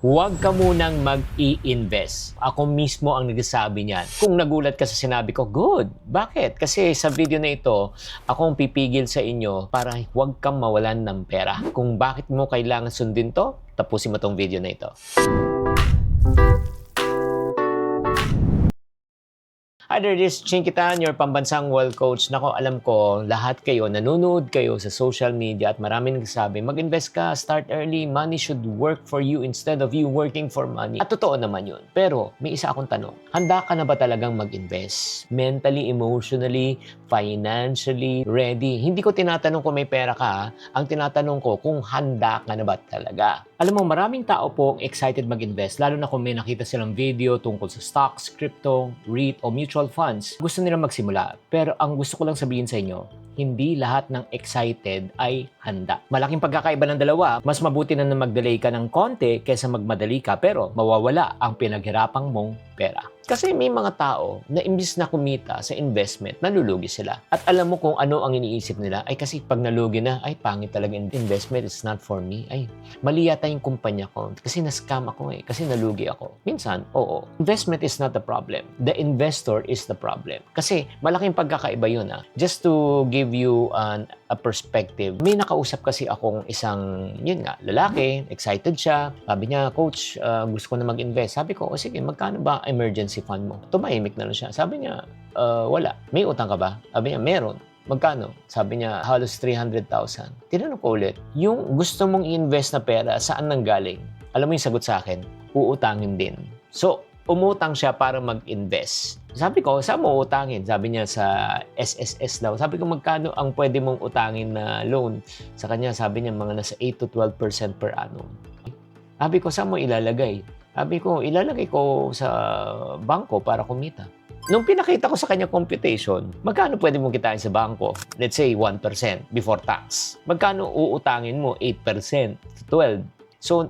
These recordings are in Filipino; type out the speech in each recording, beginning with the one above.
Huwag ka munang mag-i-invest. Ako mismo ang nagsasabi niyan. Kung nagulat ka sa sinabi ko, good. Bakit? Kasi sa video na ito, ako ang pipigil sa inyo para huwag kang mawalan ng pera. Kung bakit mo kailangan sundin to, tapusin mo tong video na ito. Hi there, this is Chinkitan, your pambansang wealth coach. Nako, alam ko, lahat kayo, nanonood kayo sa social media at maraming nagsasabi, mag-invest ka, start early, money should work for you instead of you working for money. At totoo naman yun. Pero, may isa akong tanong. Handa ka na ba talagang mag-invest? Mentally, emotionally, financially, ready? Hindi ko tinatanong kung may pera ka, ha? Ang tinatanong ko kung handa ka na ba talaga. Alam mo, maraming tao po excited mag-invest, lalo na kung may nakita silang video tungkol sa stocks, crypto, REIT o mutual funds. Gusto nila magsimula. Pero ang gusto ko lang sabihin sa inyo, hindi lahat ng excited ay handa. Malaking pagkakaiba ng dalawa. Mas mabuti na mag-delay ka ng konti kaysa magmadali ka pero mawawala ang pinaghirapang mong pera. Kasi may mga tao na imbis na kumita sa investment, nalulugi sila. At alam mo kung ano ang iniisip nila, ay kasi pag nalugi na, ay pangit talaga investment, it's not for me. Ay, mali yata yung kumpanya ko. Kasi na-scam ako kasi nalugi ako. Minsan, oo. Investment is not the problem. The investor is the problem. Kasi malaking pagkakaiba yun. Just to give you a perspective, may nakausap kasi akong isang, yun nga, lalaki, excited siya. Sabi niya, Coach, gusto ko na mag-invest. Sabi ko, o sige, magkano ba emergency fund mo? Tumahimik na lang siya. Sabi niya, wala. May utang ka ba? Sabi niya, meron. Magkano? Sabi niya, halos 300,000. Tinanong ko ulit, yung gusto mong i-invest na pera, saan nanggaling? Alam mo yung sagot sa akin, uutangin din. So, umutang siya para mag-invest. Sabi ko, saan mo utangin? Sabi niya sa SSS daw. Sabi ko, magkano ang pwede mong utangin na loan? Sa kanya, sabi niya, mga nasa 8 to 12% per annum. Sabi ko, saan mo ilalagay? Sabi ko, ilalagay ko sa bangko para kumita. Nung pinakita ko sa kanya computation, magkano pwede mong kitain sa bangko? Let's say 1% before tax. Magkano uutangin mo? 8% to 12. So,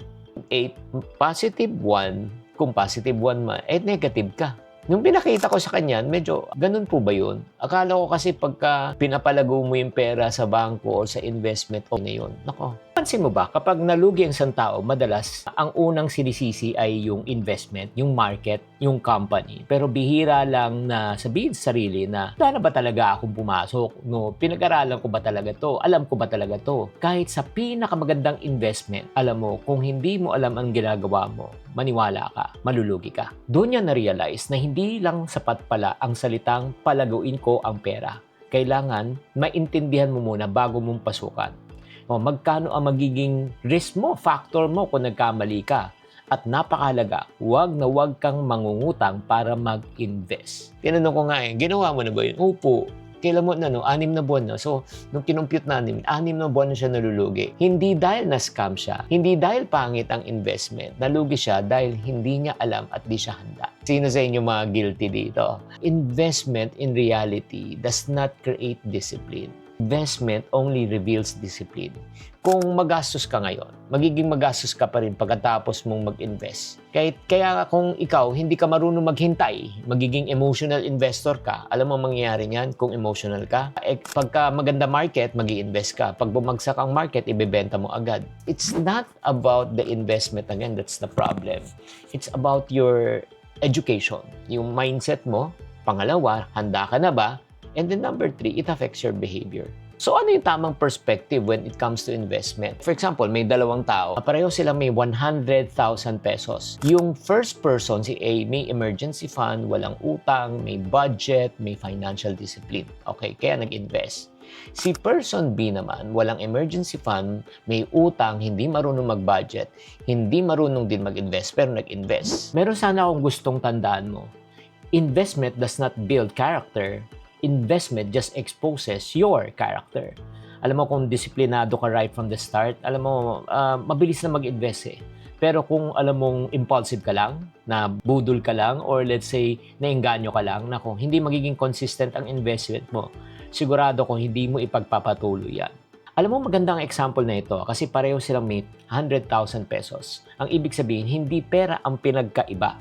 8 positive 1, kung positive 1 man, negative ka. Nung pinakita ko sa kanya, medyo ganun po ba yun? Akala ko kasi pagka pinapalago mo yung pera sa bangko o sa investment o na yun. Nako, pansin mo ba, kapag nalugi ang isang tao, madalas ang unang sinisisi ay yung investment, yung market, yung company. Pero bihira lang na sabihin sa sarili na, wala na ba talaga akong pumasok? No, pinag-aralan ko ba talaga to? Alam ko ba talaga to? Kahit sa pinakamagandang investment, alam mo, kung hindi mo alam ang ginagawa mo, maniwala ka, malulugi ka. Doon niya na-realize na hindi lang sapat pala ang salitang palaguin ko ang pera. Kailangan maintindihan mo muna bago mong pasukan. O magkano ang magiging risk mo, factor mo kung nagkamali ka. At napakahalaga, huwag na huwag kang mangungutang para mag-invest. Tinanong ko nga ginawa mo na ba yun? Opo. Kailan mo na, 6 na buwan na. So, nung kinumpute namin, 6 na buwan na siya nalulugi. Hindi dahil na-scam siya, hindi dahil pangit ang investment. Nalugi siya dahil hindi niya alam at di siya handa. Sino sa inyo mga guilty dito? Investment in reality does not create discipline. Investment only reveals discipline. Kung magastos ka ngayon, magiging magastos ka pa rin pagkatapos mong mag-invest. Kaya kung ikaw hindi ka marunong maghintay, magiging emotional investor ka, alam mo mangyayari niyan kung emotional ka? Pagka maganda market, mag-i-invest ka. Pag bumagsak ang market, ibebenta mo agad. It's not about the investment again, that's the problem. It's about your education, yung mindset mo. Pangalawa, handa ka na ba? And then number 3, it affects your behavior. So ano yung tamang perspective when it comes to investment? For example, may dalawang tao, pareho silang may 100,000 pesos. Yung first person, si A, may emergency fund, walang utang, may budget, may financial discipline. Okay, kaya nag-invest. Si person B naman, walang emergency fund, may utang, hindi marunong mag-budget, hindi marunong din mag-invest, pero nag-invest. Meron sana akong gustong tandaan mo. Investment does not build character. Investment just exposes your character. Alam mo, kung disiplinado ka right from the start, alam mo, mabilis na mag-invest Pero kung alam mong impulsive ka lang, na budol ka lang, or let's say, nainganyo ka lang, na kung hindi magiging consistent ang investment mo, sigurado kung hindi mo ipagpapatuloy yan. Alam mo, magandang example na ito kasi pareho silang may 100,000 pesos. Ang ibig sabihin, hindi pera ang pinagkaiba.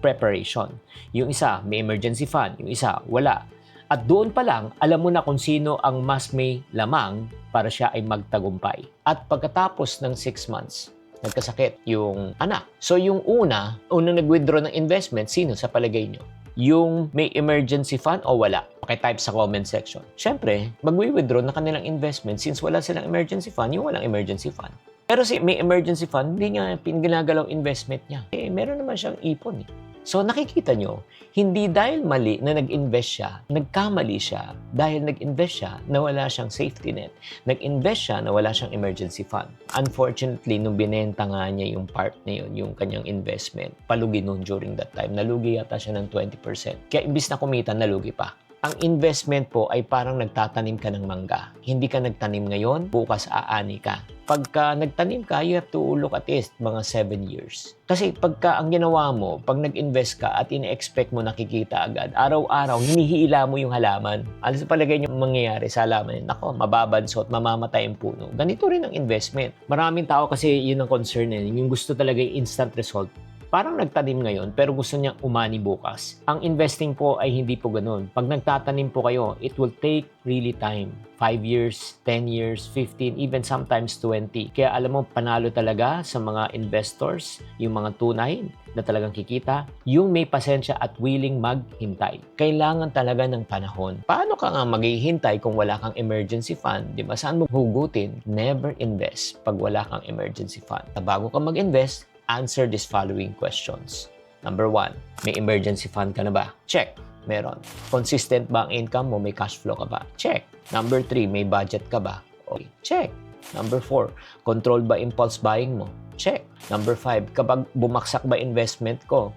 Preparation. Yung isa, may emergency fund. Yung isa, wala. At doon pa lang, alam mo na kung sino ang mas may lamang para siya ay magtagumpay. At pagkatapos ng 6 months, nagkasakit yung anak. So yung unang nag-withdraw ng investment, sino sa palagay nyo? Yung may emergency fund o wala? Pakitype sa comment section. Siyempre, mag-withdraw na kanilang investment since wala silang emergency fund, yung walang emergency fund. Pero si may emergency fund, hindi niya ginagalaw investment niya. Meron naman siyang ipon. So nakikita nyo, hindi dahil mali na nag-invest siya, nagkamali siya dahil nag-invest siya na wala siyang safety net. Nag-invest siya na wala siyang emergency fund. Unfortunately, nung binenta nga niya yung part na yun, yung kanyang investment, palugi nun during that time. Nalugi yata siya ng 20%. Kaya imbis na kumita, nalugi pa. Ang investment po ay parang nagtatanim ka ng mangga. Hindi ka nagtanim ngayon, bukas aani ka. Pagka nagtanim ka, you have to look at least mga 7 years. Kasi pagka ang ginawa mo, pag nag-invest ka at ine-expect mo nakikita agad, araw-araw, hinihila mo yung halaman. Ano sa palagay niyo mangyayari sa halaman? Nako, mababansot, mamamatay ang puno. Ganito rin ang investment. Maraming tao kasi yun ang concern yung gusto talaga yung instant result. Parang nagtanim ngayon pero gusto niyang umani bukas. Ang investing po ay hindi po ganun. Pag nagtatanim po kayo, it will take really time. 5 years, 10 years, 15, even sometimes 20. Kaya alam mo, panalo talaga sa mga investors, yung mga tunay na talagang kikita, yung may pasensya at willing maghintay. Kailangan talaga ng panahon. Paano ka nga maghihintay kung wala kang emergency fund? Di ba? Saan mo hugutin? Never invest pag wala kang emergency fund. Bago ka mag-invest, answer these following questions. Number 1, may emergency fund ka na ba? Check. Meron. Consistent ba ang income mo? May cash flow ka ba? Check. Number 3, may budget ka ba? Okay. Check. Number 4, controlled ba impulse buying mo? Check. Number 5, kapag bumaksak ba investment ko,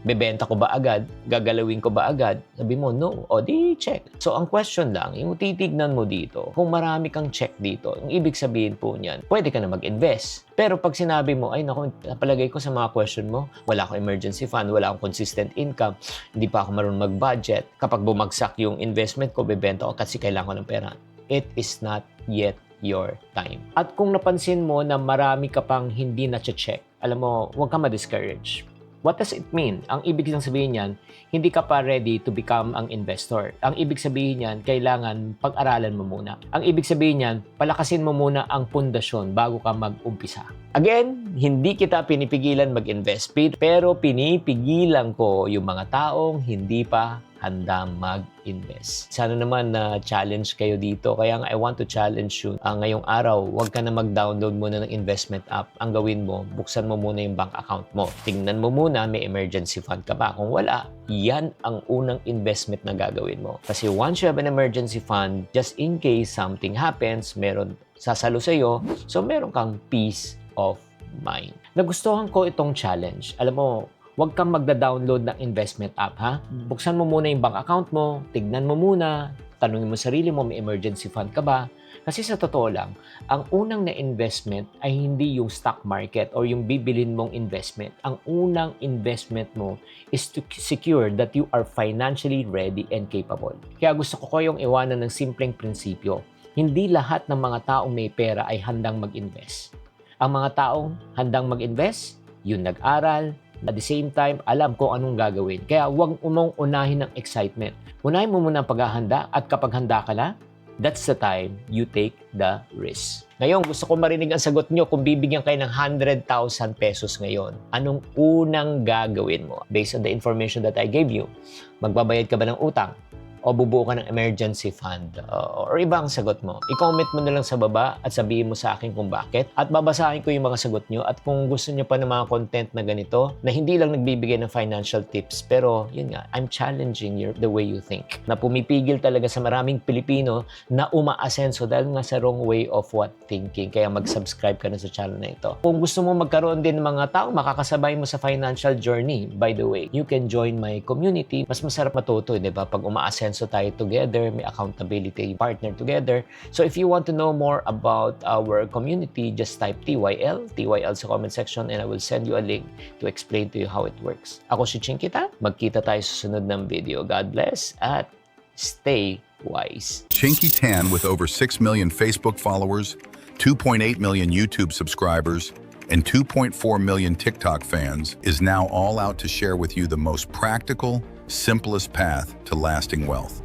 bebenta ko ba agad? Gagalawin ko ba agad? Sabi mo, no. O di, check. So, ang question lang, yung titignan mo dito, kung marami kang check dito, ang ibig sabihin po niyan, pwede ka na mag-invest. Pero pag sinabi mo, ay naku, napalagay ko sa mga question mo, wala akong emergency fund, wala akong consistent income, hindi pa ako marunong mag-budget. Kapag bumagsak yung investment ko, bebenta ko kasi kailangan ko ng pera. It is not yet your time. At kung napansin mo na marami ka pang hindi na-check, alam mo, huwag ka ma-discourage. What does it mean? Ang ibig sabihin niyan, hindi ka pa ready to become ang investor. Ang ibig sabihin niyan, kailangan pag-aralan mo muna. Ang ibig sabihin niyan, palakasin mo muna ang pundasyon bago ka mag-umpisa. Again, hindi kita pinipigilan mag-invest, pero pinipigilan ko yung mga taong hindi pa handa mag-invest. Sana naman na challenge kayo dito. Kaya nga, I want to challenge you. Ngayong araw, huwag ka na mag-download muna ng investment app. Ang gawin mo, buksan mo muna yung bank account mo. Tingnan mo muna, may emergency fund ka ba? Kung wala, yan ang unang investment na gagawin mo. Kasi once you have an emergency fund, just in case something happens, meron sasalo sa'yo, so meron kang peace of mind. Nagustuhan ko itong challenge. Alam mo, huwag kang magda-download ng investment app, ha? Buksan mo muna yung bank account mo, tignan mo muna, tanungin mo sarili mo, may emergency fund ka ba? Kasi sa totoo lang, ang unang na investment ay hindi yung stock market or yung bibilin mong investment. Ang unang investment mo is to secure that you are financially ready and capable. Kaya gusto ko kayong iwanan ng simpleng prinsipyo. Hindi lahat ng mga taong may pera ay handang mag-invest. Ang mga taong handang mag-invest, yung nag-aral, at the same time, alam kung anong gagawin. Kaya huwag mong unahin ng excitement. Unahin mo muna ang paghahanda at kapag handa ka na, that's the time you take the risk. Ngayon, gusto ko marinig ang sagot nyo kung bibigyan kayo ng 100,000 pesos ngayon. Anong unang gagawin mo? Based on the information that I gave you, magbabayad ka ba ng utang? O bubuo ka ng emergency fund or ibang sagot mo. I-comment mo na lang sa baba at sabihin mo sa akin kung bakit. At babasahin ko yung mga sagot nyo. At kung gusto nyo pa ng mga content na ganito, na hindi lang nagbibigay ng financial tips, pero yun nga, I'm challenging the way you think. Na pumipigil talaga sa maraming Pilipino na umaasenso dahil nga sa wrong way of thinking. Kaya mag-subscribe ka na sa channel na ito. Kung gusto mo magkaroon din ng mga tao makakasabay mo sa financial journey, by the way, you can join my community. Mas masarap matuto, di ba? Pag umaasenso tayo together, may accountability partner together. So if you want to know more about our community, just type TYL sa comment section and I will send you a link to explain to you how it works. Ako si Chinkita. Magkita tayo sa sunod ng video. God bless at stay wise. Chinky Tan, with over 6 million Facebook followers, 2.8 million YouTube subscribers, and 2.4 million TikTok fans, is now all out to share with you the most practical, simplest path to lasting wealth.